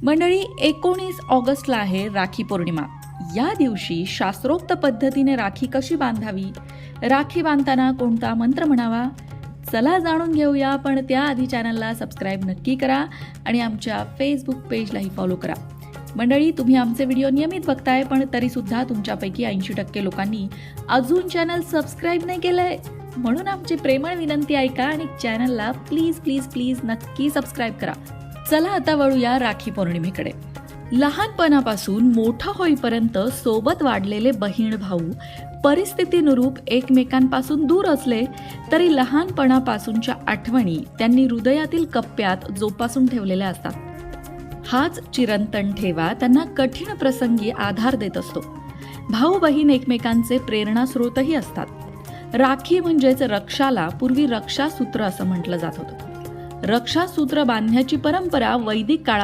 मंडळी, 19 ऑगस्टला आहे राखी पौर्णिमा. या दिवशी शास्त्रोक्त पद्धतीने राखी कशी बांधावी, राखी बांधताना कोणता मंत्र म्हणावा, चला जाणून घेऊया. पण त्याआधी चॅनलला सबस्क्राईब नक्की करा आणि आमच्या फेसबुक पेजलाही फॉलो करा. मंडळी, तुम्ही आमचे व्हिडिओ नियमित बघताय, पण तरीसुद्धा तुमच्यापैकी 80% लोकांनी अजून चॅनल सबस्क्राईब नाही केलंय. म्हणून आमची प्रेमळ विनंती ऐका आणि चॅनलला प्लीज प्लीज प्लीज नक्की सबस्क्राईब करा. चला आता वळूया राखी पौर्णिमेकडे. लहानपणापासून मोठं होईपर्यंत सोबत वाढलेले बहीण भाऊ परिस्थितीनुरूप एकमेकांपासून दूर असले तरी लहानपणापासूनच्या आठवणी त्यांनी हृदयातील कप्प्यात जोपासून ठेवलेल्या असतात. हाच चिरंतन ठेवा त्यांना कठीण प्रसंगी आधार देत असतो. भाऊ बहीण एकमेकांचे प्रेरणास्रोतही असतात. राखी म्हणजेच रक्षाला पूर्वी रक्षासूत्र असं म्हटलं जात होतं. रक्षासूत्र बांधण्याची परंपरा वैदिक काळापासून